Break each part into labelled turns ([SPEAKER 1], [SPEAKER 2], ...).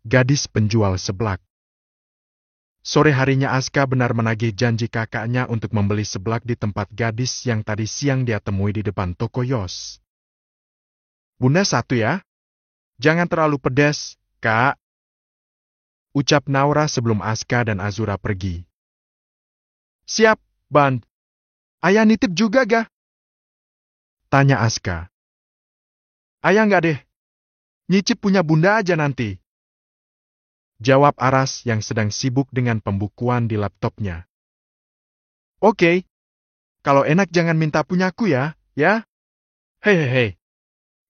[SPEAKER 1] gadis penjual seblak. Sore harinya Aska benar menagih janji kakaknya untuk membeli seblak di tempat gadis yang tadi siang dia temui di depan toko Yos. "Bunda satu ya? Jangan terlalu pedas, Kak," ucap Naura sebelum Aska dan Azura pergi. "Siap, Band. Ayah nitip juga gak?" tanya Aska. "Ayah nggak deh. Nyicip punya bunda aja nanti," jawab Aras yang sedang sibuk dengan pembukuan di laptopnya. "Oke. Kalau enak jangan minta punyaku ya, ya? Hehehe.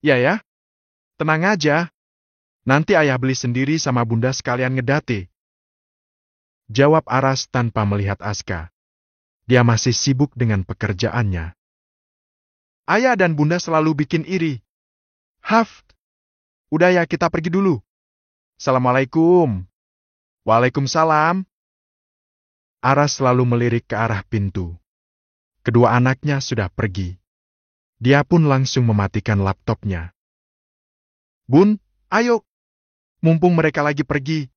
[SPEAKER 1] Ya ya. Tenang aja. Nanti ayah beli sendiri sama bunda sekalian ngedate," jawab Aras tanpa melihat Aska. Dia masih sibuk dengan pekerjaannya. "Ayah dan bunda selalu bikin iri. Haf. Udah ya, kita pergi dulu. Assalamualaikum." "Waalaikumsalam." Aras selalu melirik ke arah pintu. Kedua anaknya sudah pergi. Dia pun langsung mematikan laptopnya. "Bun, ayo. Mumpung mereka lagi pergi,"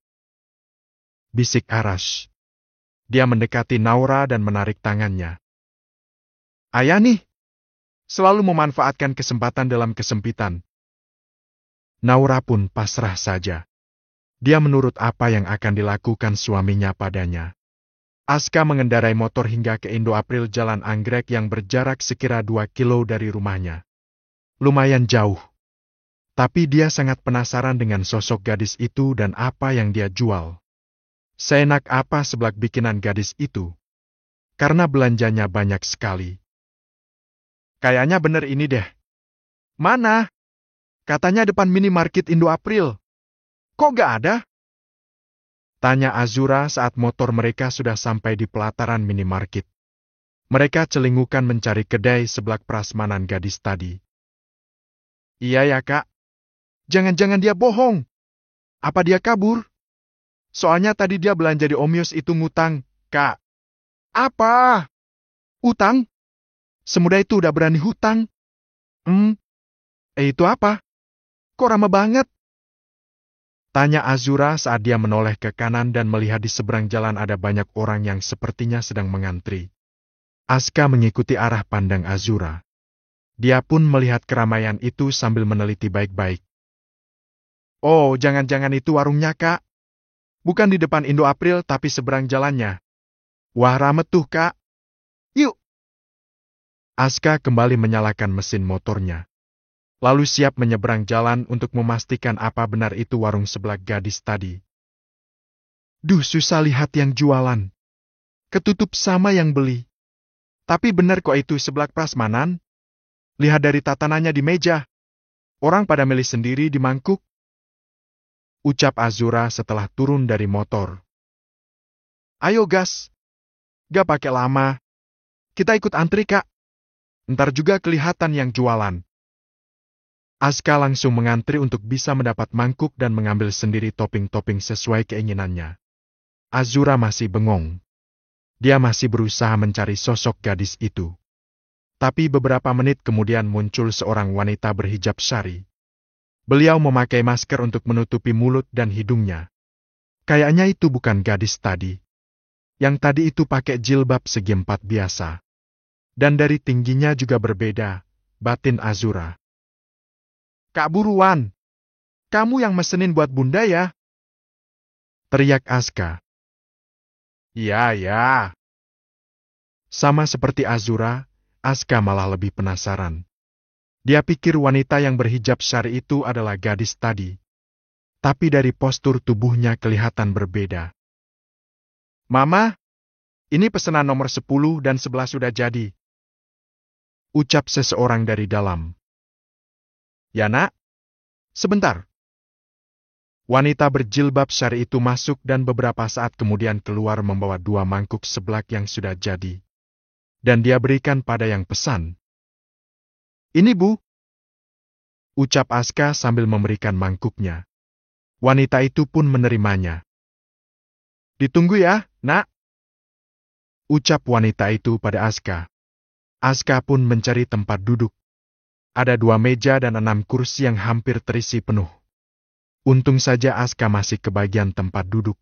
[SPEAKER 1] bisik Aras. Dia mendekati Naura dan menarik tangannya. "Ayah nih, selalu memanfaatkan kesempatan dalam kesempitan." Naura pun pasrah saja. Dia menurut apa yang akan dilakukan suaminya padanya. Aska mengendarai motor hingga ke Indo April Jalan Anggrek yang berjarak sekira 2 kilo dari rumahnya. Lumayan jauh. Tapi dia sangat penasaran dengan sosok gadis itu dan apa yang dia jual. Seenak apa seblak bikinan gadis itu? Karena belanjanya banyak sekali. "Kayaknya bener ini deh." "Mana? Katanya depan minimarket Indo April. Kok gak ada?" tanya Azura saat motor mereka sudah sampai di pelataran minimarket. Mereka celingukan mencari kedai seblak prasmanan gadis tadi. "Iya ya, Kak. Jangan-jangan dia bohong. Apa dia kabur? Soalnya tadi dia belanja di Om Yos itu ngutang, Kak." "Apa? Utang? Semudah itu udah berani hutang? Itu apa? Kok ramah banget?" tanya Azura saat dia menoleh ke kanan dan melihat di seberang jalan ada banyak orang yang sepertinya sedang mengantri. Aska mengikuti arah pandang Azura. Dia pun melihat keramaian itu sambil meneliti baik-baik. "Oh, jangan-jangan itu warungnya, Kak. Bukan di depan Indo April tapi seberang jalannya. Wah, rame tuh, Kak. Yuk." Aska kembali menyalakan mesin motornya. Lalu siap menyeberang jalan untuk memastikan apa benar itu warung seblak gadis tadi. Duh, susah lihat yang jualan. Ketutup sama yang beli. Tapi benar kok itu seblak prasmanan. Lihat dari tatanannya di meja. Orang pada milih sendiri di mangkuk. Ucap Azura setelah turun dari motor. "Ayo gas. Gak pakai lama. Kita ikut antri, Kak. Ntar juga kelihatan yang jualan." Aska langsung mengantri untuk bisa mendapat mangkuk dan mengambil sendiri topping-topping sesuai keinginannya. Azura masih bengong. Dia masih berusaha mencari sosok gadis itu. Tapi beberapa menit kemudian muncul seorang wanita berhijab syari. Beliau memakai masker untuk menutupi mulut dan hidungnya. Kayaknya itu bukan gadis tadi. Yang tadi itu pakai jilbab segi empat biasa. Dan dari tingginya juga berbeda, batin Azura. "Kak buruan, kamu yang mesenin buat bunda ya?" teriak Aska. "Iya, ya." Sama seperti Azura, Aska malah lebih penasaran. Dia pikir wanita yang berhijab syari itu adalah gadis tadi. Tapi dari postur tubuhnya kelihatan berbeda. "Mama, ini pesanan nomor 10 dan 11 sudah jadi," ucap seseorang dari dalam. "Ya, Nak? Sebentar." Wanita berjilbab syari itu masuk dan beberapa saat kemudian keluar membawa 2 mangkuk seblak yang sudah jadi. Dan dia berikan pada yang pesan. "Ini, Bu," ucap Aska sambil memberikan mangkuknya. Wanita itu pun menerimanya. "Ditunggu ya, Nak," ucap wanita itu pada Aska. Aska pun mencari tempat duduk. Ada 2 meja dan 6 kursi yang hampir terisi penuh. Untung saja Aska masih kebagian tempat duduk.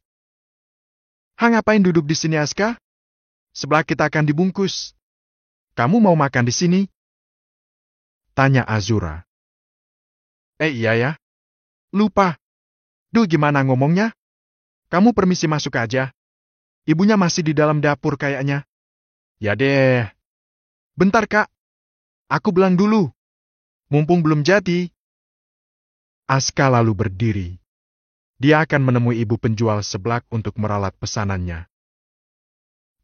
[SPEAKER 1] Ngapain duduk di sini, Aska? Sebelah kita akan dibungkus. Kamu mau makan di sini? Tanya Azura. Iya ya. Lupa. Duh, gimana ngomongnya? Kamu permisi masuk aja. Ibunya masih di dalam dapur kayaknya. Ya deh. Bentar, Kak. Aku bilang dulu. Mumpung belum jadi. Aska lalu berdiri. Dia akan menemui ibu penjual seblak untuk meralat pesanannya.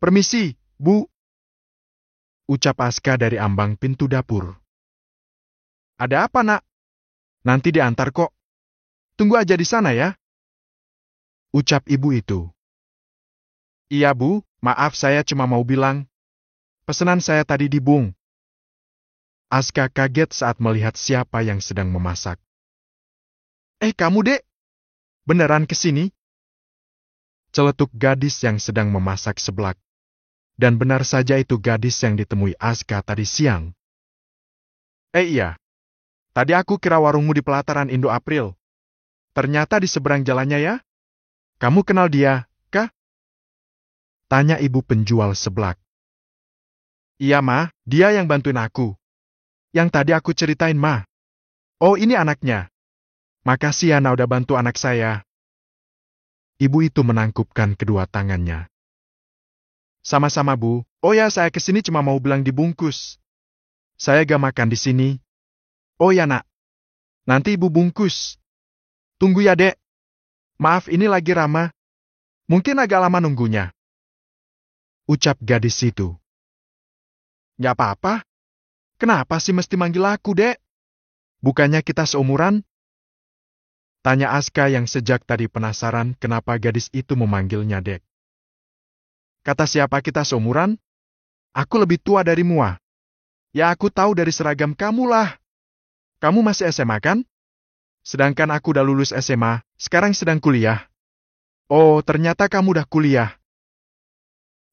[SPEAKER 1] Permisi, Bu. Ucap Aska dari ambang pintu dapur. Ada apa, Nak? Nanti diantar kok. Tunggu aja di sana ya. Ucap ibu itu. Iya, Bu. Maaf, saya cuma mau bilang. Pesanan saya tadi dibung. Aska kaget saat melihat siapa yang sedang memasak. Kamu, Dek? Beneran kesini? Celetuk gadis yang sedang memasak seblak. Dan benar saja itu gadis yang ditemui Aska tadi siang. Iya. Tadi aku kira warungmu di pelataran Indo April. Ternyata di seberang jalannya ya? Kamu kenal dia, kah? Tanya ibu penjual seblak. Iya, Ma, dia yang bantuin aku. Yang tadi aku ceritain, Ma. Oh, ini anaknya. Makasih ya, udah bantu anak saya. Ibu itu menangkupkan kedua tangannya. Sama-sama, Bu. Oh ya, saya kesini cuma mau bilang dibungkus. Saya gak makan di sini. Oh ya, Nak. Nanti Ibu bungkus. Tunggu ya, Dek. Maaf, ini lagi Rama. Mungkin agak lama nunggunya. Ucap gadis itu. Gak apa-apa. Kenapa sih mesti manggil aku, Dek? Bukannya kita seumuran? Tanya Aska yang sejak tadi penasaran kenapa gadis itu memanggilnya Dek. Kata siapa kita seumuran? Aku lebih tua dari Mua. Ya, aku tahu dari seragam kamu lah. Kamu masih SMA kan? Sedangkan aku udah lulus SMA, sekarang sedang kuliah. Oh, ternyata kamu udah kuliah.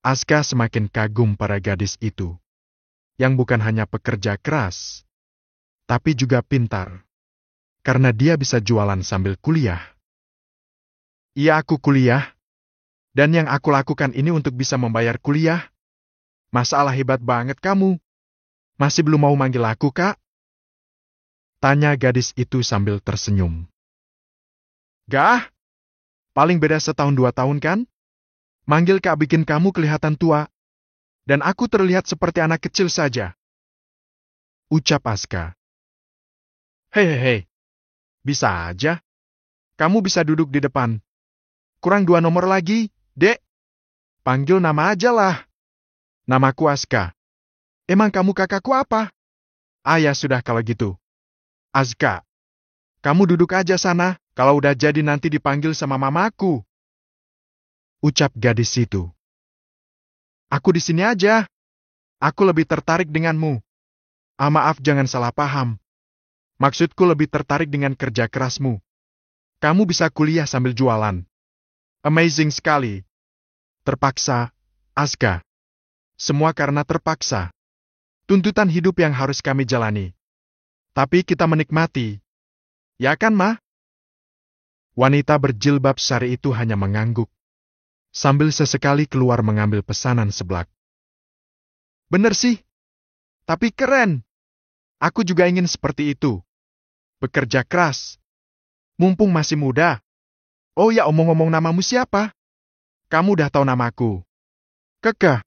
[SPEAKER 1] Aska semakin kagum pada gadis itu. Yang bukan hanya pekerja keras, tapi juga pintar. Karena dia bisa jualan sambil kuliah. Iya, aku kuliah. Dan yang aku lakukan ini untuk bisa membayar kuliah. Masalah hebat banget kamu. Masih belum mau manggil aku, Kak? Tanya gadis itu sambil tersenyum. Gah? Paling beda 1-2 tahun kan? Manggil Kak bikin kamu kelihatan tua. Dan aku terlihat seperti anak kecil saja. Ucap Aska. Hehehe. Bisa aja. Kamu bisa duduk di depan. Kurang 2 nomor lagi, Dek. Panggil nama aja lah. Namaku Aska. Emang kamu kakakku apa? Ya sudah kalau gitu. Aska. Kamu duduk aja sana, kalau udah jadi nanti dipanggil sama mamaku. Ucap gadis itu. Aku di sini aja. Aku lebih tertarik denganmu. Maaf, jangan salah paham. Maksudku lebih tertarik dengan kerja kerasmu. Kamu bisa kuliah sambil jualan. Amazing sekali. Terpaksa, Aska. Semua karena terpaksa. Tuntutan hidup yang harus kami jalani. Tapi kita menikmati. Ya kan, Ma? Wanita berjilbab syari itu hanya mengangguk. Sambil sesekali keluar mengambil pesanan seblak. Bener sih. Tapi keren. Aku juga ingin seperti itu. Bekerja keras. Mumpung masih muda. Oh ya, omong-omong, namamu siapa? Kamu udah tahu namaku. Keke.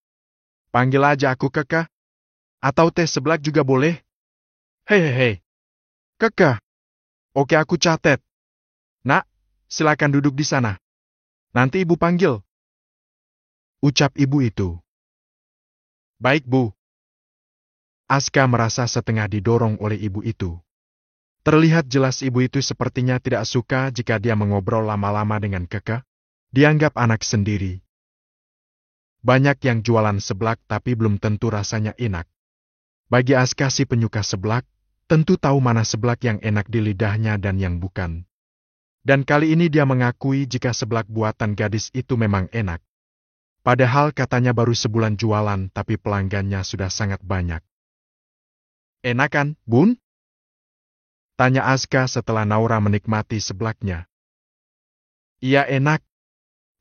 [SPEAKER 1] Panggil aja aku Keke. Atau teh seblak juga boleh. Hehehe. Keke. Oke, aku catet. Nak, silakan duduk di sana. Nanti ibu panggil. Ucap ibu itu. Baik, Bu. Aska merasa setengah didorong oleh ibu itu. Terlihat jelas ibu itu sepertinya tidak suka jika dia mengobrol lama-lama dengan Keke. Dianggap anak sendiri. Banyak yang jualan seblak tapi belum tentu rasanya enak. Bagi Aska si penyuka seblak, tentu tahu mana seblak yang enak di lidahnya dan yang bukan. Dan kali ini dia mengakui jika seblak buatan gadis itu memang enak. Padahal katanya baru sebulan jualan tapi pelanggannya sudah sangat banyak. Enak kan, Bun? Tanya Aska setelah Naura menikmati seblaknya. Iya enak.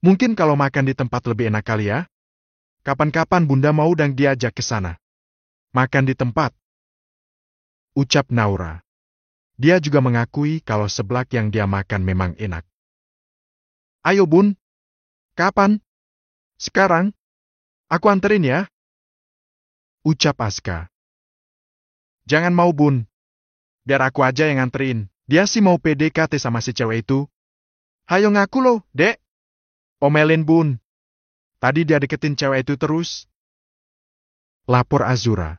[SPEAKER 1] Mungkin kalau makan di tempat lebih enak kali ya? Kapan-kapan Bunda mau dan diajak ke sana. Makan di tempat, ucap Naura. Dia juga mengakui kalau seblak yang dia makan memang enak. Ayo Bun, kapan? Sekarang? Aku anterin ya, ucap Aska. Jangan mau Bun, biar aku aja yang anterin. Dia sih mau PDKT sama si cewek itu. Hayo ngaku loh, Dek. Omelin Bun. Tadi dia deketin cewek itu terus. Lapor Azura.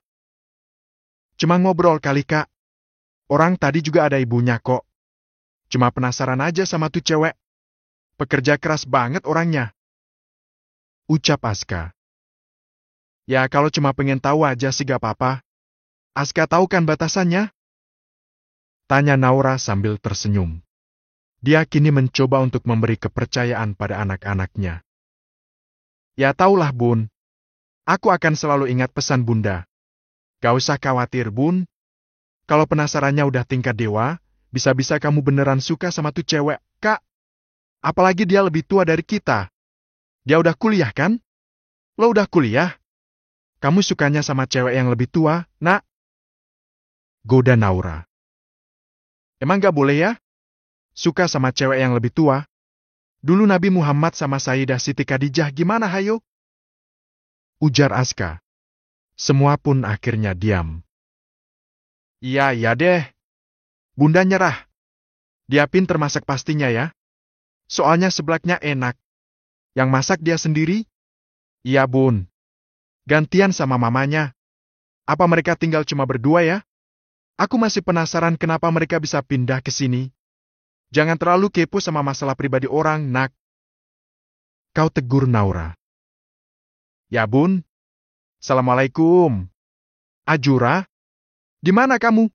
[SPEAKER 1] Cuma ngobrol kali Kak. Orang tadi juga ada ibunya kok. Cuma penasaran aja sama tuh cewek. Pekerja keras banget orangnya, ucap Aska. Ya kalau cuma pengen tahu aja sih gak apa-apa. Aska tahu kan batasannya? Tanya Naura sambil tersenyum. Dia kini mencoba untuk memberi kepercayaan pada anak-anaknya. Ya taulah Bun. Aku akan selalu ingat pesan Bunda. Gak usah khawatir Bun. Kalau penasarannya udah tingkat dewa, bisa-bisa kamu beneran suka sama tuh cewek, Kak. Apalagi dia lebih tua dari kita. Dia udah kuliah kan? Lo udah kuliah? Kamu sukanya sama cewek yang lebih tua, Nak? Goda Naura. Emang gak boleh ya? Suka sama cewek yang lebih tua? Dulu Nabi Muhammad sama Sayyidah Siti Khadijah gimana hayo? Ujar Aska. Semua pun akhirnya diam. Iya deh. Bunda nyerah. Dia pinter masak pastinya ya. Soalnya seblaknya enak. Yang masak dia sendiri? Iya Bun. Gantian sama mamanya. Apa mereka tinggal cuma berdua ya? Aku masih penasaran kenapa mereka bisa pindah ke sini. Jangan terlalu kepo sama masalah pribadi orang, Nak. Kau tegur Naura. Ya Bun. Assalamualaikum. Azura? Di mana kamu?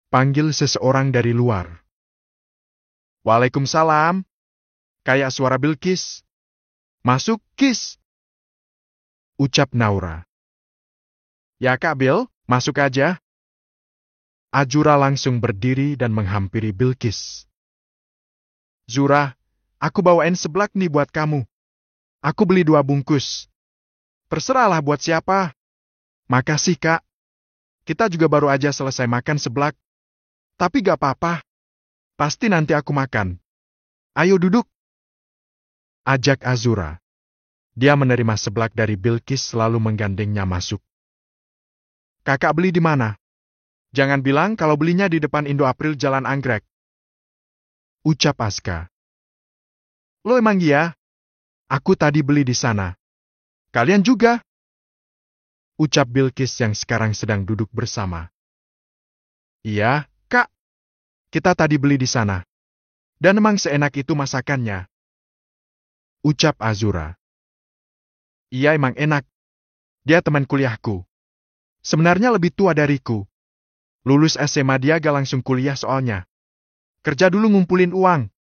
[SPEAKER 1] Panggil seseorang dari luar. Waalaikumsalam. Kayak suara Bilqis. Masuk, Kis. Ucap Naura. Ya Kak Bil, masuk aja. Azura langsung berdiri dan menghampiri Bilqis. Zura, aku bawain seblak nih buat kamu. Aku beli 2 bungkus. Terserahlah buat siapa. Makasih Kak. Kita juga baru aja selesai makan seblak. Tapi gak apa-apa. Pasti nanti aku makan. Ayo duduk. Ajak Azura. Dia menerima seblak dari Bilqis lalu menggandengnya masuk. Kakak beli di mana? Jangan bilang kalau belinya di depan Indo April Jalan Anggrek. Ucap Aska. Lo emang iya? Aku tadi beli di sana. Kalian juga? Ucap Bilqis yang sekarang sedang duduk bersama. Iya, Kak. Kita tadi beli di sana. Dan emang seenak itu masakannya. Ucap Azura. Iya emang enak. Dia teman kuliahku. Sebenarnya lebih tua dariku. Lulus SMA dia gak langsung kuliah soalnya. Kerja dulu ngumpulin uang.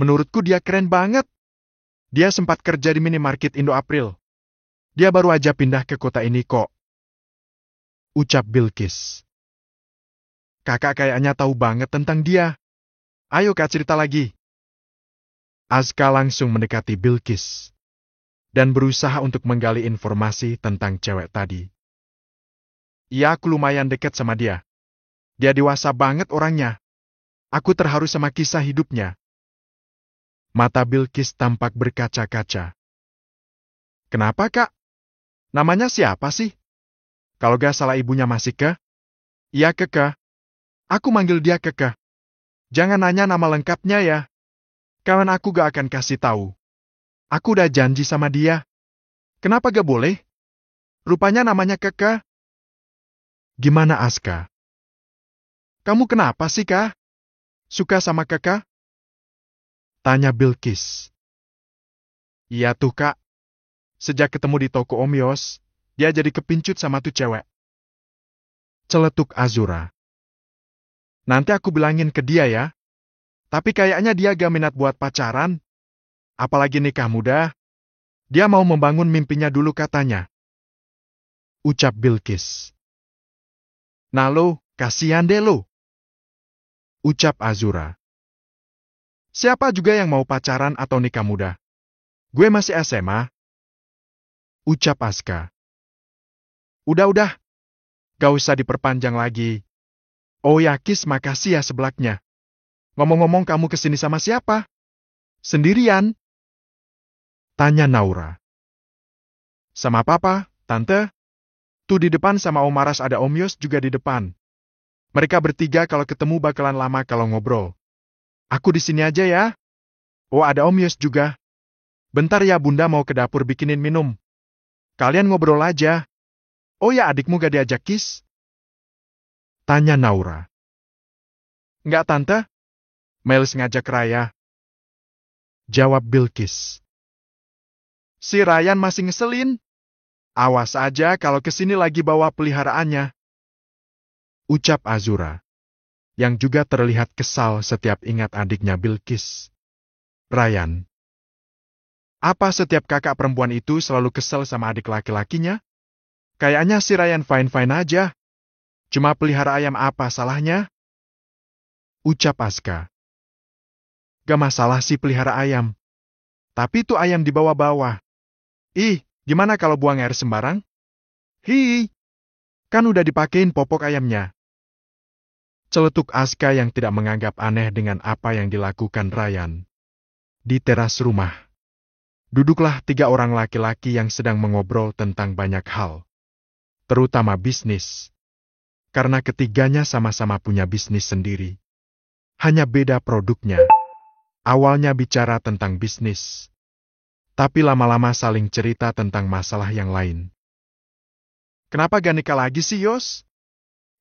[SPEAKER 1] Menurutku dia keren banget. Dia sempat kerja di minimarket Indo April. Dia baru aja pindah ke kota ini kok. Ucap Bilqis. Kakak kayaknya tahu banget tentang dia. Ayo Kak cerita lagi. Aska langsung mendekati Bilqis. Dan berusaha untuk menggali informasi tentang cewek tadi. Iya aku lumayan dekat sama dia. Dia dewasa banget orangnya. Aku terharu sama kisah hidupnya. Mata Bilqis tampak berkaca-kaca. Kenapa Kak? Namanya siapa sih? Kalau gak salah ibunya masih Keke? Iya Keke. Aku manggil dia Keke. Jangan nanya nama lengkapnya ya. Kawan aku gak akan kasih tahu. Aku udah janji sama dia. Kenapa gak boleh? Rupanya namanya Keke. Gimana Aska? Kamu kenapa sih Kak? Suka sama Keke? Tanya Bilqis. Iya tuh Kak. Sejak ketemu di toko Om Yos, dia jadi kepincut sama tuh cewek. Celetuk Azura. Nanti aku bilangin ke dia ya. Tapi kayaknya dia gak minat buat pacaran. Apalagi nikah muda. Dia mau membangun mimpinya dulu katanya. Ucap Bilqis. Nah lo, kasihan deh lo. Ucap Azura. Siapa juga yang mau pacaran atau nikah muda? Gue masih SMA. Ucap Aska. Udah. Gak usah diperpanjang lagi. Oh ya, Kis, makasih ya sebelaknya. Ngomong-ngomong, kamu kesini sama siapa? Sendirian? Tanya Naura. Sama papa, tante. Tuh di depan sama Om Maras ada Om Yos juga di depan. Mereka bertiga kalau ketemu bakalan lama kalau ngobrol. Aku di sini aja ya. Oh, ada Om Yos juga. Bentar ya, Bunda mau ke dapur bikinin minum. Kalian ngobrol aja. Oh ya, adikmu gak diajak, Kis? Tanya Naura. Nggak, Tante. Melis ngajak Raya. Jawab Bilkis. Si Ryan masih ngeselin. Awas aja kalau kesini lagi bawa peliharaannya. Ucap Azura. Yang juga terlihat kesal setiap ingat adiknya Bilkis. Ryan. Apa setiap kakak perempuan itu selalu kesel sama adik laki-lakinya? Kayaknya si Ryan fine-fine aja. Cuma pelihara ayam apa salahnya? Ucap Aska. Gak masalah sih pelihara ayam. Tapi tuh ayam dibawa-bawa. Ih, gimana kalau buang air sembarang? Hi, kan udah dipakein popok ayamnya. Celetuk Aska yang tidak menganggap aneh dengan apa yang dilakukan Ryan. Di teras rumah. Duduklah 3 orang laki-laki yang sedang mengobrol tentang banyak hal. Terutama bisnis. Karena ketiganya sama-sama punya bisnis sendiri. Hanya beda produknya. Awalnya bicara tentang bisnis. Tapi lama-lama saling cerita tentang masalah yang lain. Kenapa gak nikah lagi sih, Yos?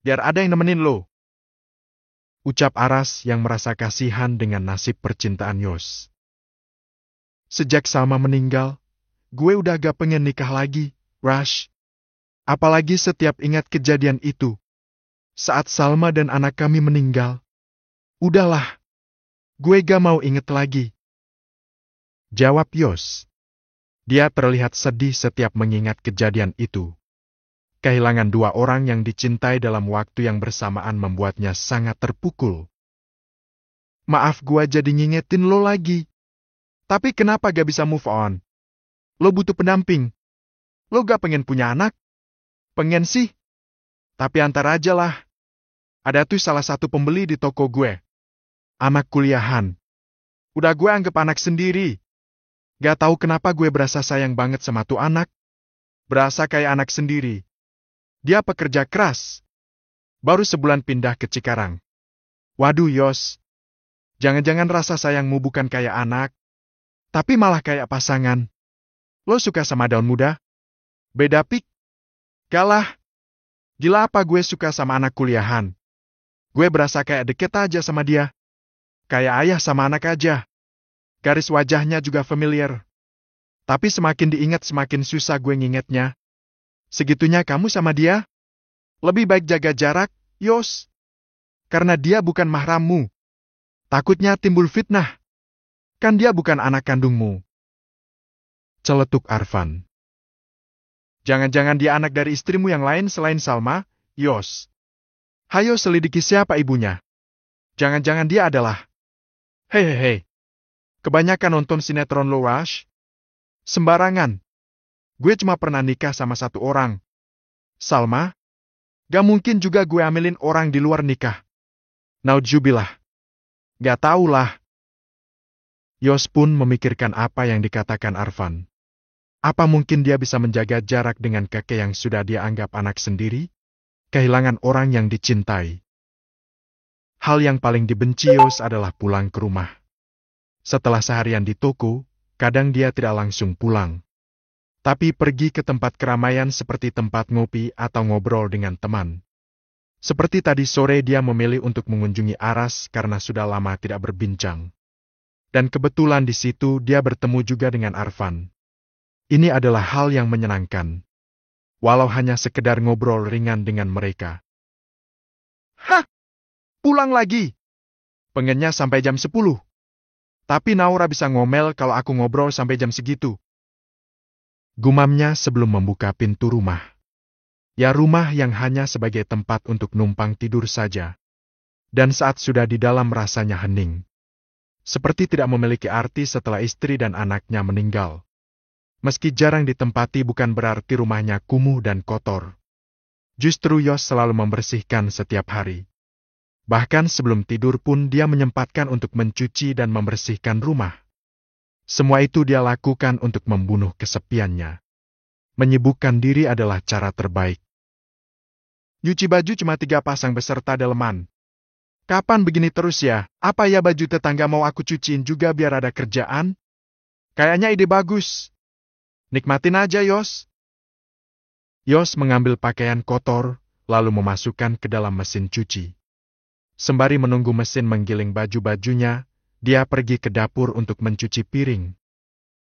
[SPEAKER 1] Biar ada yang nemenin lo. Ucap Aras yang merasa kasihan dengan nasib percintaan Yos. Sejak Salma meninggal, gue udah gak pengen nikah lagi, Rush. Apalagi setiap ingat kejadian itu. Saat Salma dan anak kami meninggal. Udahlah. Gue gak mau inget lagi. Jawab Yos. Dia terlihat sedih setiap mengingat kejadian itu. Kehilangan 2 orang yang dicintai dalam waktu yang bersamaan membuatnya sangat terpukul. Maaf gue jadi ngingetin lo lagi. Tapi kenapa gak bisa move on? Lo butuh pendamping. Lo gak pengen punya anak? Pengen sih. Tapi antar aja lah. Ada tuh salah satu pembeli di toko gue. Anak kuliahan. Udah gue anggap anak sendiri. Gak tahu kenapa gue berasa sayang banget sama tuh anak. Berasa kayak anak sendiri. Dia pekerja keras. Baru sebulan pindah ke Cikarang. Waduh Yos. Jangan-jangan rasa sayangmu bukan kayak anak. Tapi malah kayak pasangan. Lo suka sama daun muda? Beda pik? Galah. Gila apa gue suka sama anak kuliahan. Gue berasa kayak deket aja sama dia. Kayak ayah sama anak aja. Garis wajahnya juga familiar. Tapi semakin diingat semakin susah gue ngingetnya. Segitunya kamu sama dia? Lebih baik jaga jarak, Yos. Karena dia bukan mahrammu. Takutnya timbul fitnah. Kan dia bukan anak kandungmu. Celetuk Arfan. Jangan-jangan dia anak dari istrimu yang lain selain Salma, Yos. Hayo selidiki siapa ibunya. Jangan-jangan dia adalah... Hei. Kebanyakan nonton sinetron lo, Rush. Sembarangan. Gue cuma pernah nikah sama 1 orang. Salma. Gak mungkin juga gue ambilin orang di luar nikah. Naudzubillah. Gak tahulah. Yos pun memikirkan apa yang dikatakan Arfan. Apa mungkin dia bisa menjaga jarak dengan kakek yang sudah dia anggap anak sendiri? Kehilangan orang yang dicintai. Hal yang paling dibenci Yos adalah pulang ke rumah. Setelah seharian di toko, kadang dia tidak langsung pulang. Tapi pergi ke tempat keramaian seperti tempat ngopi atau ngobrol dengan teman. Seperti tadi sore dia memilih untuk mengunjungi Aras karena sudah lama tidak berbincang. Dan kebetulan di situ dia bertemu juga dengan Arfan. Ini adalah hal yang menyenangkan. Walau hanya sekedar ngobrol ringan dengan mereka. Hah! Pulang lagi! Pengennya sampai jam 10. Tapi Naura bisa ngomel kalau aku ngobrol sampai jam segitu. Gumamnya sebelum membuka pintu rumah. Ya rumah yang hanya sebagai tempat untuk numpang tidur saja. Dan saat sudah di dalam rasanya hening. Seperti tidak memiliki arti setelah istri dan anaknya meninggal. Meski jarang ditempati bukan berarti rumahnya kumuh dan kotor. Justru Yos selalu membersihkan setiap hari. Bahkan sebelum tidur pun dia menyempatkan untuk mencuci dan membersihkan rumah. Semua itu dia lakukan untuk membunuh kesepiannya. Menyibukkan diri adalah cara terbaik. Nyuci baju cuma 3 pasang beserta daleman. Kapan begini terus ya? Apa ya baju tetangga mau aku cuciin juga biar ada kerjaan? Kayaknya ide bagus. Nikmatin aja, Yos. Yos mengambil pakaian kotor, lalu memasukkan ke dalam mesin cuci. Sembari menunggu mesin menggiling baju-bajunya, dia pergi ke dapur untuk mencuci piring.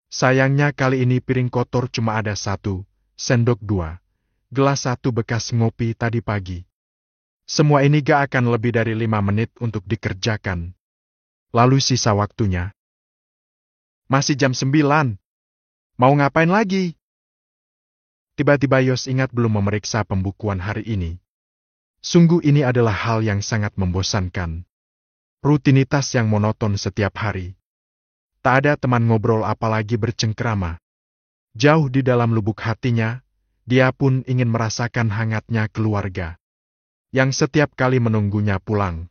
[SPEAKER 1] Sayangnya kali ini piring kotor cuma ada 1, sendok 2, gelas 1 bekas ngopi tadi pagi. Semua ini gak akan lebih dari 5 menit untuk dikerjakan. Lalu sisa waktunya. Masih jam 9. Mau ngapain lagi? Tiba-tiba Yos ingat belum memeriksa pembukuan hari ini. Sungguh ini adalah hal yang sangat membosankan. Rutinitas yang monoton setiap hari. Tak ada teman ngobrol apalagi bercengkrama. Jauh di dalam lubuk hatinya, dia pun ingin merasakan hangatnya keluarga. Yang setiap kali menunggunya pulang.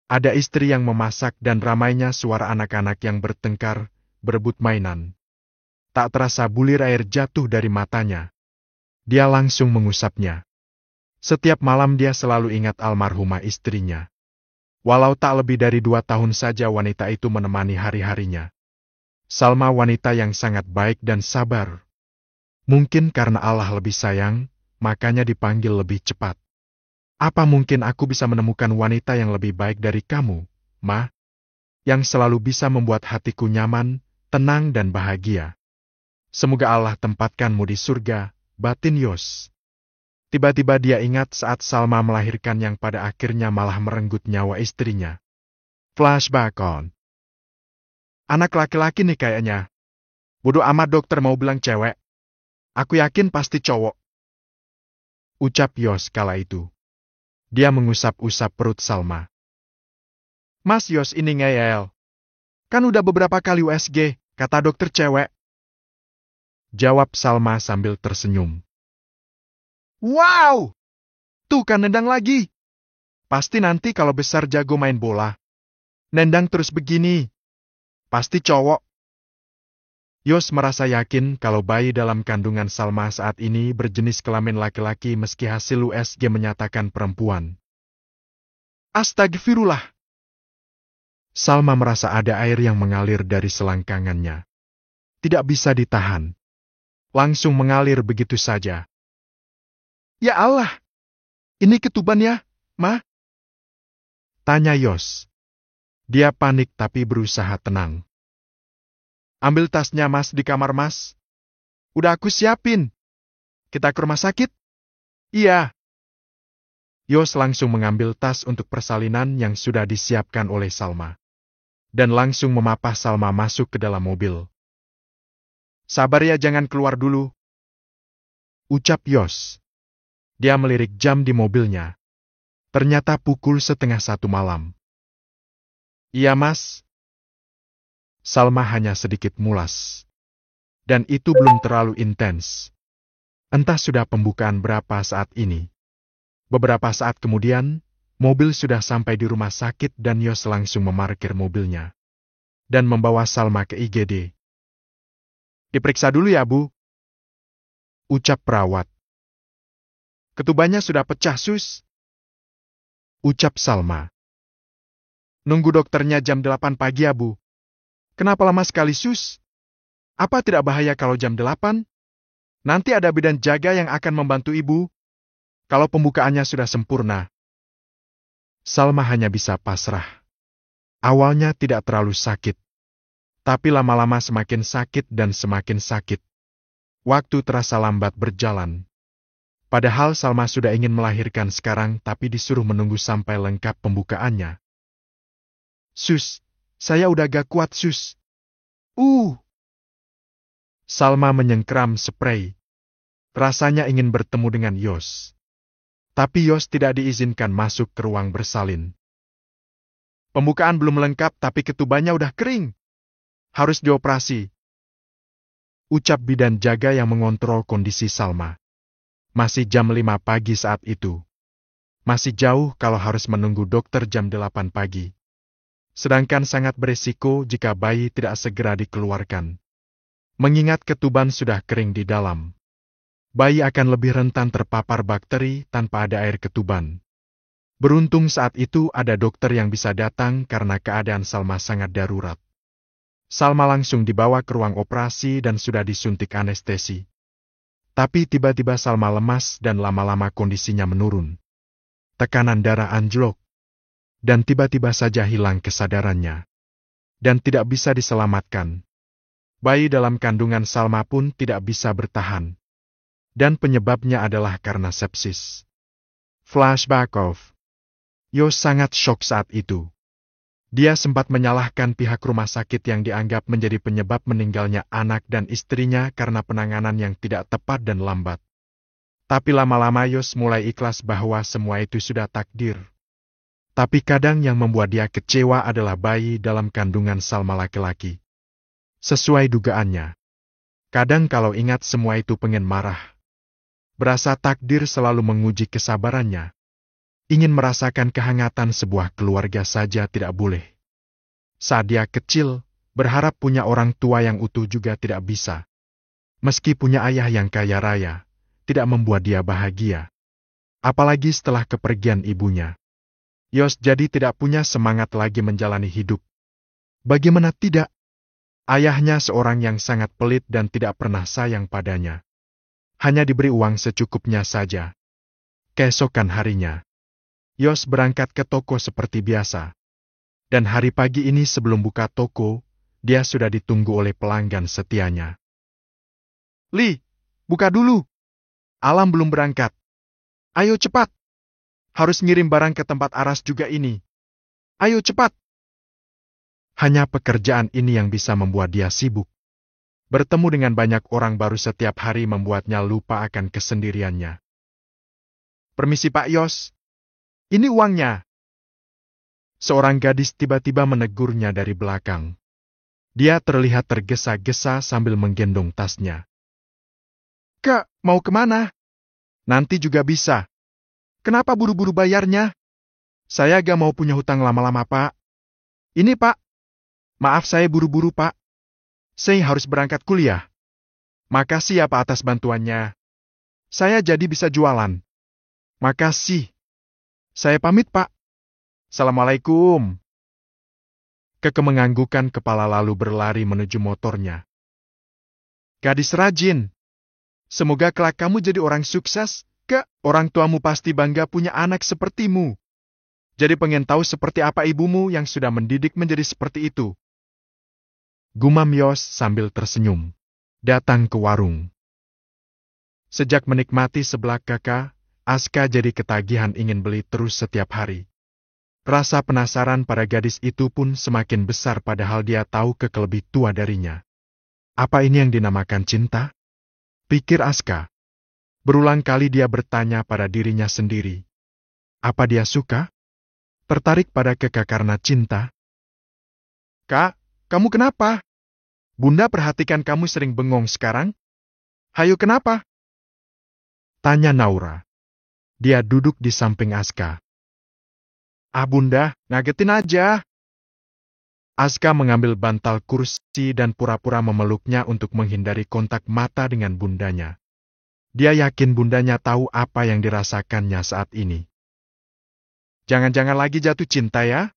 [SPEAKER 1] Ada istri yang memasak dan ramainya suara anak-anak yang bertengkar, berebut mainan. Tak terasa bulir air jatuh dari matanya. Dia langsung mengusapnya. Setiap malam dia selalu ingat almarhumah istrinya. Walau tak lebih dari 2 tahun saja wanita itu menemani hari-harinya. Salma wanita yang sangat baik dan sabar. Mungkin karena Allah lebih sayang, makanya dipanggil lebih cepat. Apa mungkin aku bisa menemukan wanita yang lebih baik dari kamu, Ma? Yang selalu bisa membuat hatiku nyaman, tenang dan bahagia. Semoga Allah tempatkanmu di surga, batin Yos. Tiba-tiba dia ingat saat Salma melahirkan yang pada akhirnya malah merenggut nyawa istrinya. Flashback on. Anak laki-laki nih kayaknya. Bodoh amat dokter mau bilang cewek. Aku yakin pasti cowok. Ucap Yos kala itu. Dia mengusap-usap perut Salma. Mas Yos ini ngeyel. Kan udah beberapa kali USG, kata dokter cewek. Jawab Salma sambil tersenyum. Wow! Tuh kan nendang lagi. Pasti nanti kalau besar jago main bola. Nendang terus begini. Pasti cowok. Yos merasa yakin kalau bayi dalam kandungan Salma saat ini berjenis kelamin laki-laki meski hasil USG menyatakan perempuan. Astagfirullah. Salma merasa ada air yang mengalir dari selangkangannya. Tidak bisa ditahan. Langsung mengalir begitu saja. Ya Allah! Ini ketuban ya, Ma? Tanya Yos. Dia panik tapi berusaha tenang. Ambil tasnya Mas di kamar Mas. Udah aku siapin. Kita ke rumah sakit? Iya. Yos langsung mengambil tas untuk persalinan yang sudah disiapkan oleh Salma. Dan langsung memapah Salma masuk ke dalam mobil. Sabar ya jangan keluar dulu. Ucap Yos. Dia melirik jam di mobilnya. Ternyata pukul 12:30 malam. Iya Mas. Salma hanya sedikit mulas. Dan itu belum terlalu intens. Entah sudah pembukaan berapa saat ini. Beberapa saat kemudian, mobil sudah sampai di rumah sakit dan Yos langsung memarkir mobilnya. Dan membawa Salma ke IGD. Diperiksa dulu ya, Bu. Ucap perawat. Ketubannya sudah pecah, Sus. Ucap Salma. Nunggu dokternya jam 8 pagi ya, Bu. Kenapa lama sekali, Sus? Apa tidak bahaya kalau jam 8? Nanti ada bidan jaga yang akan membantu Ibu. Kalau pembukaannya sudah sempurna. Salma hanya bisa pasrah. Awalnya tidak terlalu sakit. Tapi lama-lama semakin sakit dan semakin sakit. Waktu terasa lambat berjalan. Padahal Salma sudah ingin melahirkan sekarang tapi disuruh menunggu sampai lengkap pembukaannya. Sus, saya udah gak kuat, Sus. Salma menyengkeram spray. Rasanya ingin bertemu dengan Yos. Tapi Yos tidak diizinkan masuk ke ruang bersalin. Pembukaan belum lengkap tapi ketubannya udah kering. Harus dioperasi. Ucap bidan jaga yang mengontrol kondisi Salma. Masih jam 5 pagi saat itu. Masih jauh kalau harus menunggu dokter jam 8 pagi. Sedangkan sangat beresiko jika bayi tidak segera dikeluarkan. Mengingat ketuban sudah kering di dalam. Bayi akan lebih rentan terpapar bakteri tanpa ada air ketuban. Beruntung saat itu ada dokter yang bisa datang karena keadaan Salma sangat darurat. Salma langsung dibawa ke ruang operasi dan sudah disuntik anestesi. Tapi tiba-tiba Salma lemas dan lama-lama kondisinya menurun. Tekanan darah anjlok. Dan tiba-tiba saja hilang kesadarannya. Dan tidak bisa diselamatkan. Bayi dalam kandungan Salma pun tidak bisa bertahan. Dan penyebabnya adalah karena sepsis. Flashback off. Yos sangat syok saat itu. Dia sempat menyalahkan pihak rumah sakit yang dianggap menjadi penyebab meninggalnya anak dan istrinya karena penanganan yang tidak tepat dan lambat. Tapi lama-lama Yos mulai ikhlas bahwa semua itu sudah takdir. Tapi kadang yang membuat dia kecewa adalah bayi dalam kandungan Salma laki-laki. Sesuai dugaannya. Kadang kalau ingat semua itu pengen marah. Berasa takdir selalu menguji kesabarannya. Ingin merasakan kehangatan sebuah keluarga saja tidak boleh. Saat dia kecil, berharap punya orang tua yang utuh juga tidak bisa. Meski punya ayah yang kaya raya, tidak membuat dia bahagia. Apalagi setelah kepergian ibunya. Yos jadi tidak punya semangat lagi menjalani hidup. Bagaimana tidak? Ayahnya seorang yang sangat pelit dan tidak pernah sayang padanya. Hanya diberi uang secukupnya saja. Keesokan harinya, Yos berangkat ke toko seperti biasa. Dan hari pagi ini sebelum buka toko, dia sudah ditunggu oleh pelanggan setianya. Li, buka dulu. Alam belum berangkat. Ayo cepat. Harus ngirim barang ke tempat Aras juga ini. Ayo cepat. Hanya pekerjaan ini yang bisa membuat dia sibuk. Bertemu dengan banyak orang baru setiap hari membuatnya lupa akan kesendiriannya. Permisi Pak Yos. Ini uangnya. Seorang gadis tiba-tiba menegurnya dari belakang. Dia terlihat tergesa-gesa sambil menggendong tasnya. Kak, mau kemana? Nanti juga bisa. Kenapa buru-buru bayarnya? Saya gak mau punya hutang lama-lama, Pak. Ini, Pak. Maaf saya buru-buru, Pak. Saya harus berangkat kuliah. Makasih ya, Pak, atas bantuannya. Saya jadi bisa jualan. Makasih. Saya pamit, Pak. Assalamualaikum. Keke menganggukkan kepala lalu berlari menuju motornya. Gadis rajin. Semoga kelak kamu jadi orang sukses, Kak. Orang tuamu pasti bangga punya anak sepertimu. Jadi pengen tahu seperti apa ibumu yang sudah mendidik menjadi seperti itu. Gumam Yos sambil tersenyum. Datang ke warung. Sejak menikmati seblak kakak, Aska jadi ketagihan ingin beli terus setiap hari. Rasa penasaran pada gadis itu pun semakin besar padahal dia tahu Keke lebih tua darinya. Apa ini yang dinamakan cinta? Pikir Aska. Berulang kali dia bertanya pada dirinya sendiri. Apa dia suka? Tertarik pada Keke karena cinta? Kak, kamu kenapa? Bunda perhatikan kamu sering bengong sekarang. Hayo kenapa? Tanya Naura. Dia duduk di samping Aska. Ah Bunda, ngagetin aja. Aska mengambil bantal kursi dan pura-pura memeluknya untuk menghindari kontak mata dengan bundanya. Dia yakin bundanya tahu apa yang dirasakannya saat ini. Jangan-jangan lagi jatuh cinta ya?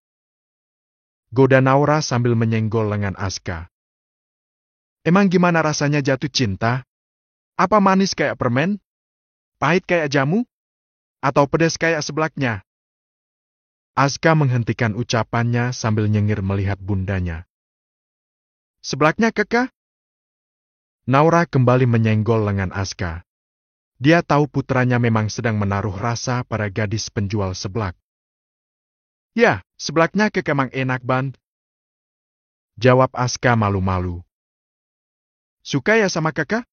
[SPEAKER 1] Goda Naura sambil menyenggol lengan Aska. Emang gimana rasanya jatuh cinta? Apa manis kayak permen? Pahit kayak jamu? Atau pedas kayak seblaknya? Aska menghentikan ucapannya sambil nyengir melihat bundanya. Seblaknya Keke? Naura kembali menyenggol lengan Aska. Dia tahu putranya memang sedang menaruh rasa pada gadis penjual seblak. Ya, seblaknya Keke emang enak banget. Jawab Aska malu-malu. Suka ya sama Keke?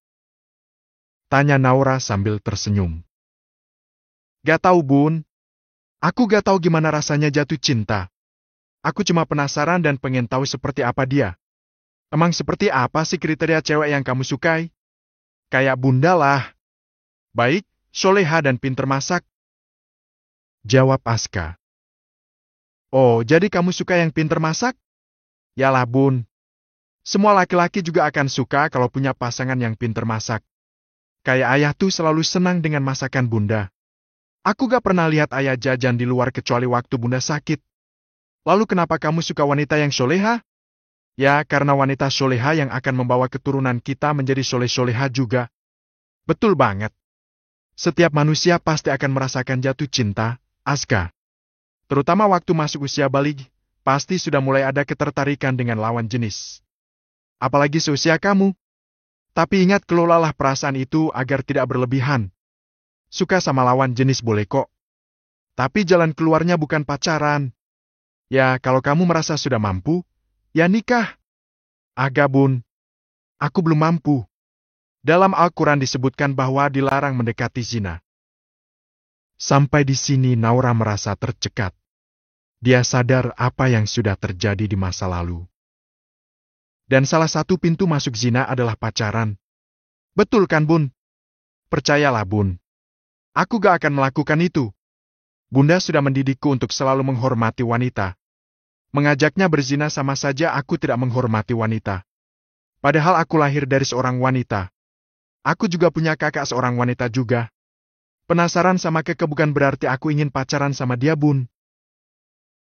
[SPEAKER 1] Tanya Naura sambil tersenyum. Gak tahu Bun. Aku gak tahu gimana rasanya jatuh cinta. Aku cuma penasaran dan pengen tahu seperti apa dia. Emang seperti apa sih kriteria cewek yang kamu sukai? Kayak bunda lah. Baik, soleha dan pinter masak. Jawab Aska. Oh, jadi kamu suka yang pinter masak? Yalah bun. Semua laki-laki juga akan suka kalau punya pasangan yang pinter masak. Kayak ayah tuh selalu senang dengan masakan bunda. Aku gak pernah lihat ayah jajan di luar kecuali waktu bunda sakit. Lalu kenapa kamu suka wanita yang soleha? Ya, karena wanita soleha yang akan membawa keturunan kita menjadi soleh-soleha juga. Betul banget. Setiap manusia pasti akan merasakan jatuh cinta, Aska. Terutama waktu masuk usia balik, pasti sudah mulai ada ketertarikan dengan lawan jenis. Apalagi seusia kamu. Tapi ingat kelolalah perasaan itu agar tidak berlebihan. Suka sama lawan jenis boleh kok. Tapi jalan keluarnya bukan pacaran. Ya, kalau kamu merasa sudah mampu, ya nikah. Agak bun. Aku belum mampu. Dalam Al-Quran disebutkan bahwa dilarang mendekati zina. Sampai di sini Naura merasa tercekat. Dia sadar apa yang sudah terjadi di masa lalu. Dan salah satu pintu masuk zina adalah pacaran. Betul kan bun? Percayalah bun. Aku gak akan melakukan itu. Bunda sudah mendidikku untuk selalu menghormati wanita. Mengajaknya berzina sama saja aku tidak menghormati wanita. Padahal aku lahir dari seorang wanita. Aku juga punya kakak seorang wanita juga. Penasaran sama Keke bukan berarti aku ingin pacaran sama dia bun.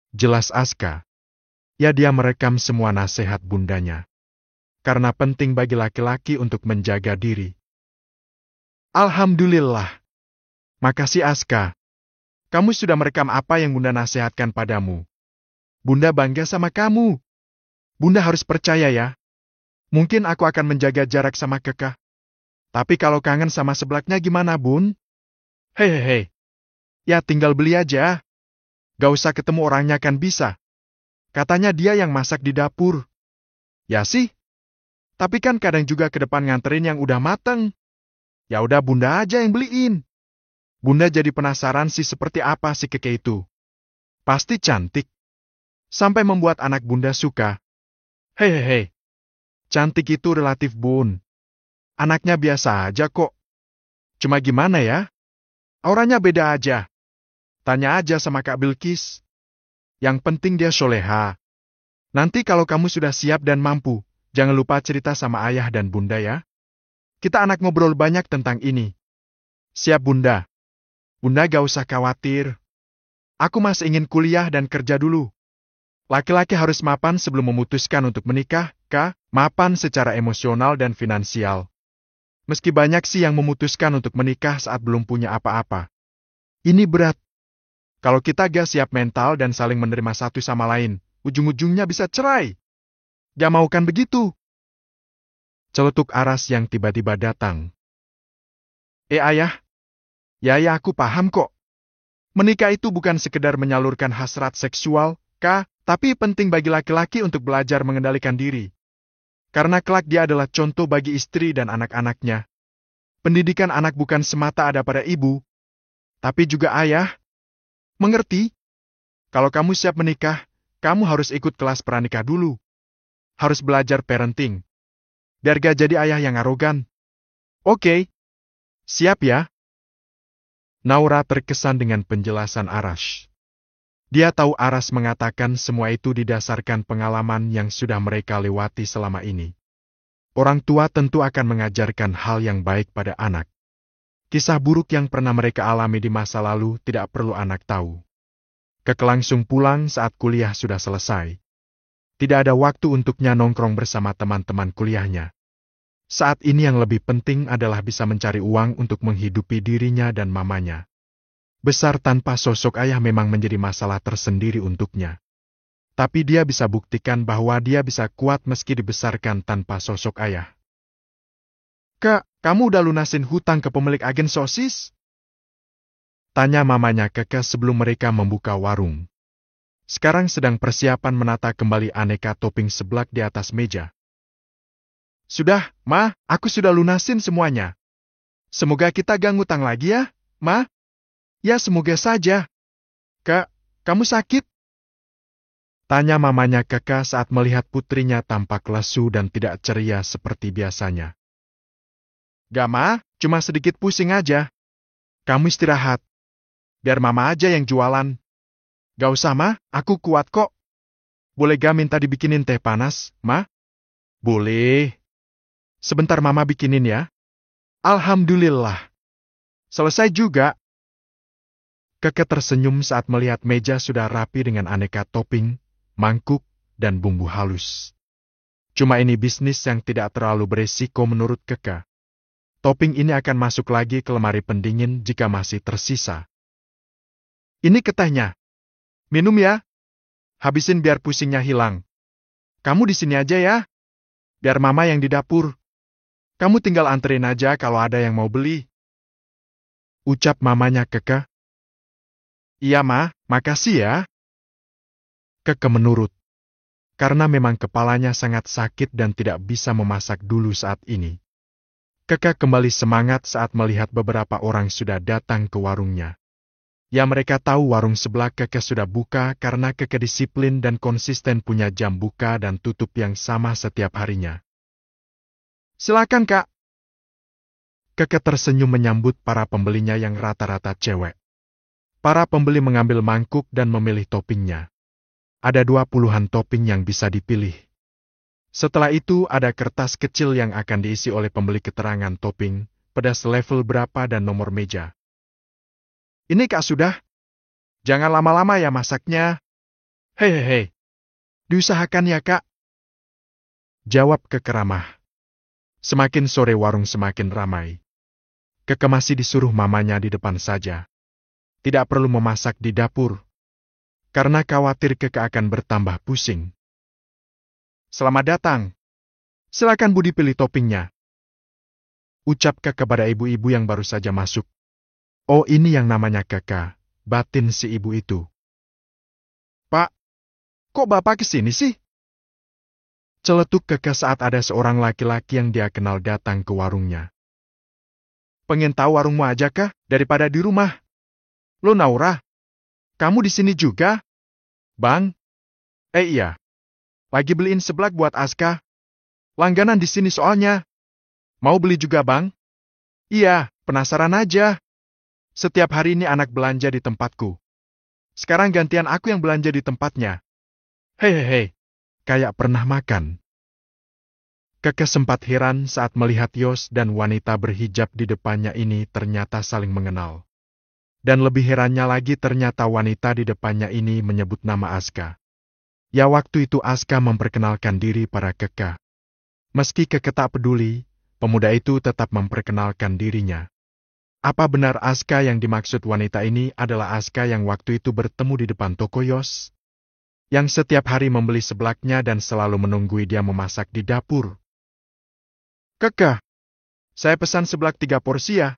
[SPEAKER 1] Jelas Aska. Ya dia merekam semua nasihat bundanya. Karena penting bagi laki-laki untuk menjaga diri. Alhamdulillah. Makasih Aska. Kamu sudah merekam apa yang bunda nasihatkan padamu. Bunda bangga sama kamu. Bunda harus percaya ya. Mungkin aku akan menjaga jarak sama Keke. Tapi kalau kangen sama sebelaknya gimana bun? Hehehe. Ya tinggal beli aja. Gak usah ketemu orangnya kan bisa. Katanya dia yang masak di dapur. Ya sih. Tapi kan kadang juga ke depan nganterin yang udah mateng. Ya udah bunda aja yang beliin. Bunda jadi penasaran sih seperti apa si Keke itu. Pasti cantik. Sampai membuat anak bunda suka. Hehehe. Cantik itu relatif bun. Anaknya biasa aja kok. Cuma gimana ya? Auranya beda aja. Tanya aja sama Kak Bilkis. Yang penting dia soleha. Nanti kalau kamu sudah siap dan mampu, jangan lupa cerita sama ayah dan bunda ya. Kita anak ngobrol banyak tentang ini. Siap bunda. Bunda gak usah khawatir. Aku masih ingin kuliah dan kerja dulu. Laki-laki harus mapan sebelum memutuskan untuk menikah, Kak. Mapan secara emosional dan finansial. Meski banyak sih yang memutuskan untuk menikah saat belum punya apa-apa. Ini berat. Kalau kita gak siap mental dan saling menerima satu sama lain, ujung-ujungnya bisa cerai. Gak mau kan begitu? Celetuk Aras yang tiba-tiba datang. Ayah. Ya aku paham kok. Menikah itu bukan sekedar menyalurkan hasrat seksual, Kak, tapi penting bagi laki-laki untuk belajar mengendalikan diri. Karena kelak dia adalah contoh bagi istri dan anak-anaknya. Pendidikan anak bukan semata ada pada ibu, tapi juga ayah. Mengerti? Kalau kamu siap menikah, kamu harus ikut kelas pranikah dulu. Harus belajar parenting. Biar gak jadi ayah yang arogan. Oke. Siap ya? Naura terkesan dengan penjelasan Aras. Dia tahu Aras mengatakan semua itu didasarkan pengalaman yang sudah mereka lewati selama ini. Orang tua tentu akan mengajarkan hal yang baik pada anak. Kisah buruk yang pernah mereka alami di masa lalu tidak perlu anak tahu. Keke langsung pulang saat kuliah sudah selesai. Tidak ada waktu untuknya nongkrong bersama teman-teman kuliahnya. Saat ini yang lebih penting adalah bisa mencari uang untuk menghidupi dirinya dan mamanya. Besar tanpa sosok ayah memang menjadi masalah tersendiri untuknya. Tapi dia bisa buktikan bahwa dia bisa kuat meski dibesarkan tanpa sosok ayah. Kak, kamu udah lunasin hutang ke pemilik agen sosis? Tanya mamanya Keke sebelum mereka membuka warung. Sekarang sedang persiapan menata kembali aneka topping seblak di atas meja. Sudah, Ma, aku sudah lunasin semuanya. Semoga kita gak ngutang lagi ya, Ma. Ya semoga saja. Kak, kamu sakit? Tanya mamanya Keke saat melihat putrinya tampak lesu dan tidak ceria seperti biasanya. Gak ma, cuma sedikit pusing aja. Kamu istirahat. Biar mama aja yang jualan. Gak usah ma, aku kuat kok. Boleh gak minta dibikinin teh panas, ma? Boleh. Sebentar mama bikinin ya. Alhamdulillah. Selesai juga. Keke tersenyum saat melihat meja sudah rapi dengan aneka topping, mangkuk, dan bumbu halus. Cuma ini bisnis yang tidak terlalu beresiko menurut Keke. Topping ini akan masuk lagi ke lemari pendingin jika masih tersisa. Ini ketehnya. Minum ya. Habisin biar pusingnya hilang. Kamu di sini aja ya. Biar mama yang di dapur. Kamu tinggal anterin aja kalau ada yang mau beli. Ucap mamanya Keke. Iya ma, makasih ya. Keke menurut. Karena memang kepalanya sangat sakit dan tidak bisa memasak dulu saat ini. Keke kembali semangat saat melihat beberapa orang sudah datang ke warungnya. Ya mereka tahu warung sebelah Keke sudah buka karena Keke disiplin dan konsisten punya jam buka dan tutup yang sama setiap harinya. Silakan kak. Keke tersenyum menyambut para pembelinya yang rata-rata cewek. Para pembeli mengambil mangkuk dan memilih toppingnya. Ada 20-an topping yang bisa dipilih. Setelah itu ada kertas kecil yang akan diisi oleh pembeli keterangan topping, pedas level berapa dan nomor meja. Ini kak sudah. Jangan lama-lama ya masaknya. Hehehe. Diusahakan ya kak. Jawab Keke ramah. Semakin sore warung semakin ramai. Keke masih disuruh mamanya di depan saja. Tidak perlu memasak di dapur. Karena khawatir Keke akan bertambah pusing. Selamat datang. Silakan Bu dipilih toppingnya. Ucap Keke kepada ibu-ibu yang baru saja masuk. Oh ini yang namanya Keke, batin si ibu itu. Pak, kok bapak kesini sih? Celetuk Keke saat ada seorang laki-laki yang dia kenal datang ke warungnya. Pengen tahu warungmu aja kah, daripada di rumah? Lo Naura, kamu di sini juga? Bang? Iya. Lagi beliin seblak buat Aska. Langganan di sini soalnya. Mau beli juga bang? Iya, penasaran aja. Setiap hari ini anak belanja di tempatku. Sekarang gantian aku yang belanja di tempatnya. Hehehe, kayak pernah makan. Keke sempat heran saat melihat Yos dan wanita berhijab di depannya ini ternyata saling mengenal. Dan lebih herannya lagi ternyata wanita di depannya ini menyebut nama Aska. Ya waktu itu Aska memperkenalkan diri pada Keke. Meski Keke tak peduli, pemuda itu tetap memperkenalkan dirinya. Apa benar Aska yang dimaksud wanita ini adalah Aska yang waktu itu bertemu di depan toko Yos? Yang setiap hari membeli seblaknya dan selalu menunggui dia memasak di dapur. Keke, saya pesan seblak 3 porsi ya.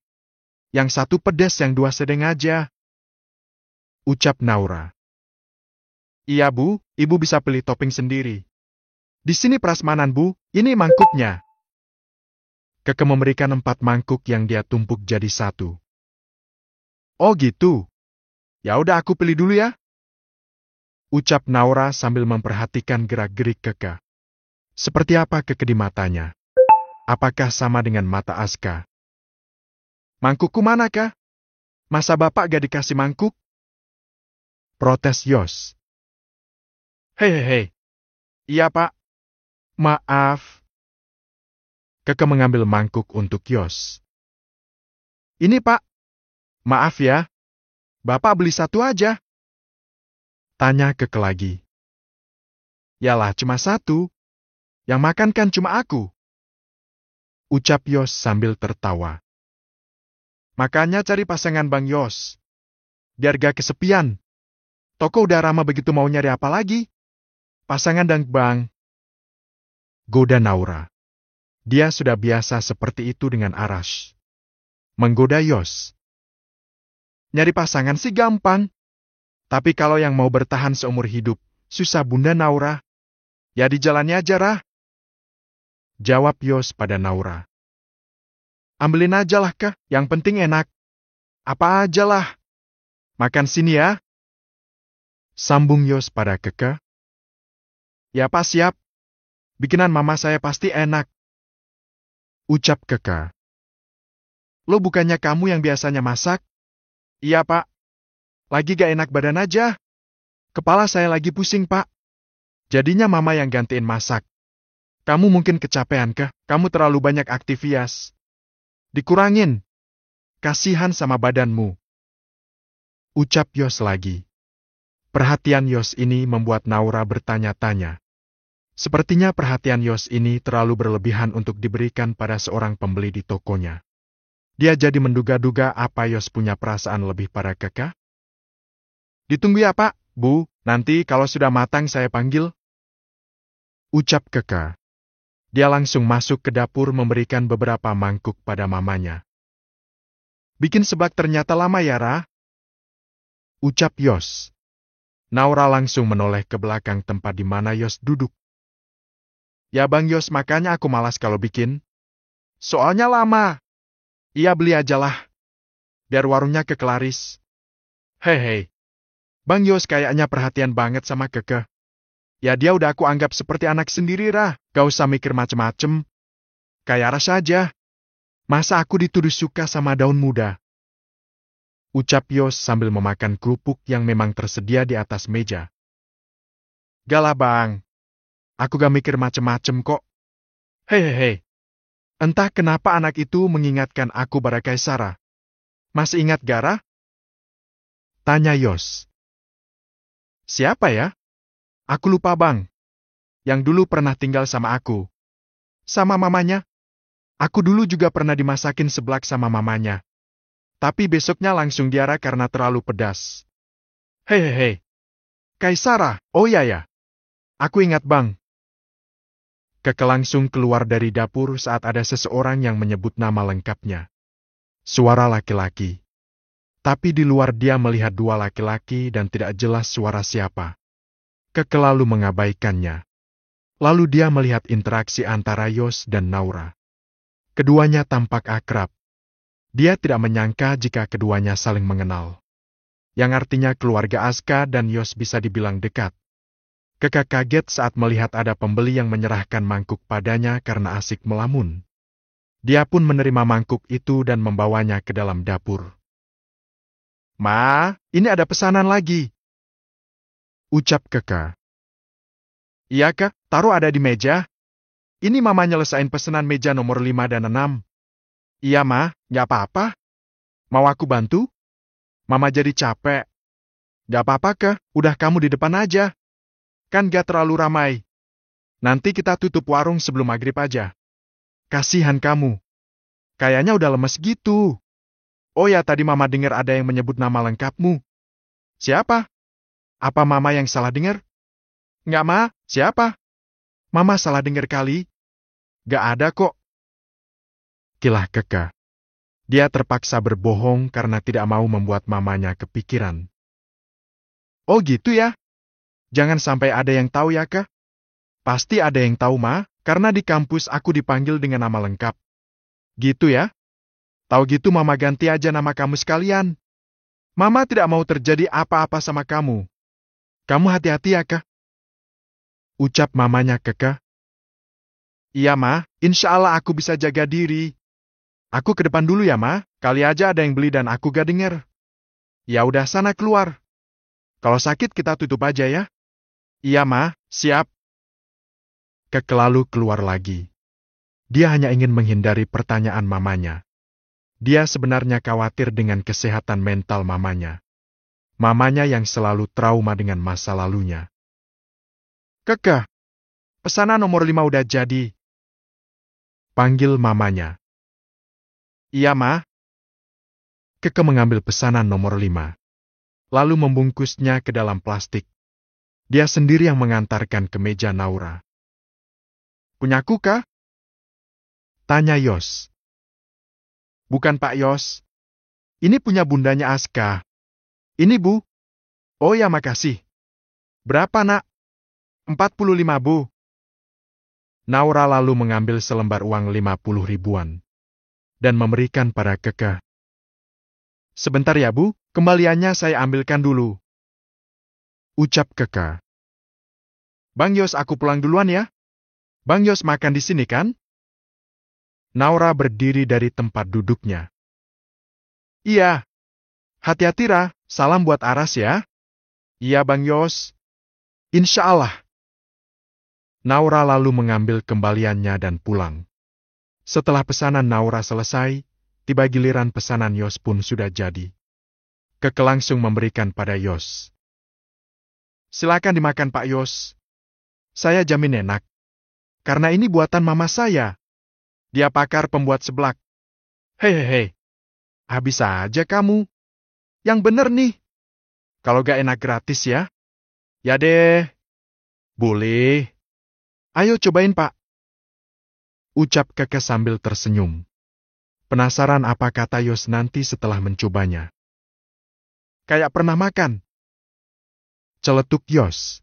[SPEAKER 1] Yang 1 pedas, yang 2 sedang aja. Ucap Naura. Iya bu, ibu bisa pilih topping sendiri. Di sini prasmanan bu, ini mangkuknya. Keke memberikan 4 mangkuk yang dia tumpuk jadi 1. Oh gitu. Ya udah aku pilih dulu ya. Ucap Naura sambil memperhatikan gerak-gerik Keke. Seperti apa Keke di matanya? Apakah sama dengan mata Aska? Mangkukku mana kah? Masa bapak gak dikasih mangkuk? Protes Yos. Hehehe. Iya pak. Maaf. Keke mengambil mangkuk untuk Yos. Ini pak. Maaf ya. Bapak beli 1 aja. Tanya Keke lagi. Yalah cuma 1. Yang makan kan cuma aku. Ucap Yos sambil tertawa. Makanya cari pasangan Bang Yos. Biar gak kesepian. Toko udah ramah begitu mau nyari apa lagi? Pasangan dan Bang. Goda Naura. Dia sudah biasa seperti itu dengan Arash. Menggoda Yos. Nyari pasangan sih gampang. Tapi kalau yang mau bertahan seumur hidup, susah Bunda Naura. Ya dijalani aja Rah. Jawab Yos pada Naura. Ambilin aja lah kah, yang penting enak. Apa aja lah. Makan sini ya. Sambung Yos pada Keke. Ya Pak, siap. Bikinan mama saya pasti enak. Ucap Keke. Lo bukannya kamu yang biasanya masak? Iya Pak. Lagi gak enak badan aja. Kepala saya lagi pusing Pak. Jadinya mama yang gantiin masak. Kamu mungkin kecapean kah? Kamu terlalu banyak aktivitas. Dikurangin. Kasihan sama badanmu. Ucap Yos lagi. Perhatian Yos ini membuat Naura bertanya-tanya. Sepertinya perhatian Yos ini terlalu berlebihan untuk diberikan pada seorang pembeli di tokonya. Dia jadi menduga-duga apa Yos punya perasaan lebih pada Keke. Ditunggu ya Pak, Bu, nanti kalau sudah matang saya panggil. Ucap Keke. Dia langsung masuk ke dapur memberikan beberapa mangkuk pada mamanya. Bikin seblak ternyata lama ya, Ra? Ucap Yos. Naura langsung menoleh ke belakang tempat di mana Yos duduk. Ya Bang Yos, makanya aku malas kalau bikin. Soalnya lama. Iya beli ajalah. Biar warungnya kekelaris. Hei. Bang Yos kayaknya perhatian banget sama Keke. Ya dia udah aku anggap seperti anak sendiri, Ra. Gak usah mikir macem-macem. Kayak Ra saja. Masa aku dituduh suka sama daun muda? Ucap Yos sambil memakan kerupuk yang memang tersedia di atas meja. Galah Bang. Aku gak mikir macem-macem kok. Hei. Entah kenapa anak itu mengingatkan aku pada Kaisara. Masih ingat Gara? Tanya Yos. Siapa ya? Aku lupa Bang. Yang dulu pernah tinggal sama aku. Sama mamanya. Aku dulu juga pernah dimasakin seblak sama mamanya. Tapi besoknya langsung diarah karena terlalu pedas. Hei. Kaisara, oh ya. Aku ingat Bang. Keke langsung keluar dari dapur saat ada seseorang yang menyebut nama lengkapnya. Suara laki-laki. Tapi di luar dia melihat dua laki-laki dan tidak jelas suara siapa. Keke lalu mengabaikannya. Lalu dia melihat interaksi antara Yos dan Naura. Keduanya tampak akrab. Dia tidak menyangka jika keduanya saling mengenal. Yang artinya keluarga Aska dan Yos bisa dibilang dekat. Keke kaget saat melihat ada pembeli yang menyerahkan mangkuk padanya karena asik melamun. Dia pun menerima mangkuk itu dan membawanya ke dalam dapur. Ma, ini ada pesanan lagi. Ucap Keke. Iya Kak, taruh ada di meja. Ini Mama nyelesain pesanan meja nomor 5 dan 6. Iya Ma, gak apa-apa. Mau aku bantu? Mama jadi capek. Gak apa-apa Kak, udah kamu di depan aja. Kan gak terlalu ramai. Nanti kita tutup warung sebelum maghrib aja. Kasihan kamu. Kayaknya udah lemes gitu. Oh ya, tadi Mama dengar ada yang menyebut nama lengkapmu. Siapa? Apa Mama yang salah dengar? Nggak Ma, siapa? Mama salah dengar kali. Gak ada kok. Kilah Keke. Dia terpaksa berbohong karena tidak mau membuat mamanya kepikiran. Oh gitu ya? Jangan sampai ada yang tahu ya Kak? Pasti ada yang tahu Ma, karena di kampus aku dipanggil dengan nama lengkap. Gitu ya? Tahu gitu Mama ganti aja nama kamu sekalian. Mama tidak mau terjadi apa-apa sama kamu. Kamu hati-hati ya Kak? Ucap mamanya Keke. Iya Ma, insya Allah aku bisa jaga diri. Aku ke depan dulu ya Ma, kali aja ada yang beli dan aku gak denger. Ya udah sana keluar. Kalau sakit kita tutup aja ya. Iya Ma, siap. Keke lalu keluar lagi. Dia hanya ingin menghindari pertanyaan mamanya. Dia sebenarnya khawatir dengan kesehatan mental mamanya. Mamanya yang selalu trauma dengan masa lalunya. Keke, pesanan nomor 5 udah jadi. Panggil mamanya. Iya Ma. Keke mengambil pesanan nomor 5. Lalu membungkusnya ke dalam plastik. Dia sendiri yang mengantarkan ke meja Naura. Punyaku kah? Tanya Yos. Bukan Pak Yos. Ini punya bundanya Aska. Ini Bu. Oh ya makasih. Berapa nak? 45 Bu. Naura lalu mengambil selembar uang 50 ribuan. Dan memberikan pada Keke. Sebentar ya Bu, kembaliannya saya ambilkan dulu. Ucap Keke. Bang Yos, aku pulang duluan ya. Bang Yos makan di sini kan? Naura berdiri dari tempat duduknya. Iya. Hati-hati Ra, salam buat Aras ya. Iya Bang Yos. Insya Allah. Naura lalu mengambil kembaliannya dan pulang. Setelah pesanan Naura selesai, tiba giliran pesanan Yos pun sudah jadi. Keke langsung memberikan pada Yos. Silakan dimakan Pak Yos. Saya jamin enak. Karena ini buatan mama saya. Dia pakar pembuat seblak. Hehehe. Habis aja kamu. Yang bener nih. Kalau gak enak gratis ya. Ya deh. Boleh. Ayo cobain Pak. Ucap Keke sambil tersenyum. Penasaran apa kata Yos nanti setelah mencobanya. Kayak pernah makan. Celetuk Yos.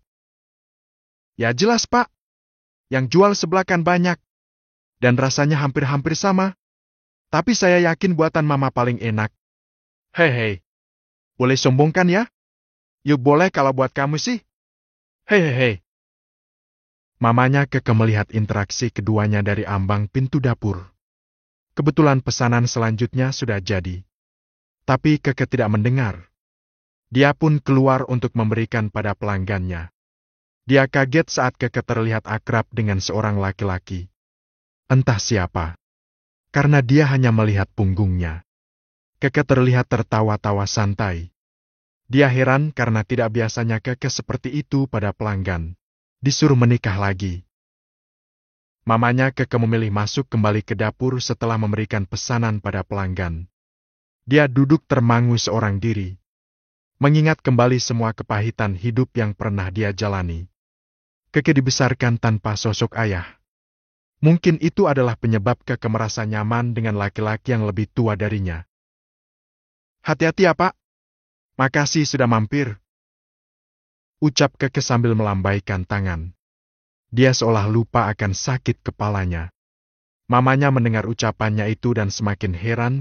[SPEAKER 1] Ya jelas Pak. Yang jual seblak kan banyak. Dan rasanya hampir-hampir sama. Tapi saya yakin buatan mama paling enak. Hehe. Boleh sombong kan ya? Yuk boleh kalau buat kamu sih. Hehehe. Mamanya Keke melihat interaksi keduanya dari ambang pintu dapur. Kebetulan pesanan selanjutnya sudah jadi. Tapi Keke tidak mendengar. Dia pun keluar untuk memberikan pada pelanggannya. Dia kaget saat Keke terlihat akrab dengan seorang laki-laki. Entah siapa. Karena dia hanya melihat punggungnya. Keke terlihat tertawa-tawa santai. Dia heran karena tidak biasanya Keke seperti itu pada pelanggan. Disuruh menikah lagi. Mamanya Keke memilih masuk kembali ke dapur setelah memberikan pesanan pada pelanggan. Dia duduk termangu seorang diri. Mengingat kembali semua kepahitan hidup yang pernah dia jalani. Keke dibesarkan tanpa sosok ayah. Mungkin itu adalah penyebab Keke merasa nyaman dengan laki-laki yang lebih tua darinya. Hati-hati ya Pak. Makasih sudah mampir. Ucap Keke sambil melambaikan tangan. Dia seolah lupa akan sakit kepalanya. Mamanya mendengar ucapannya itu dan semakin heran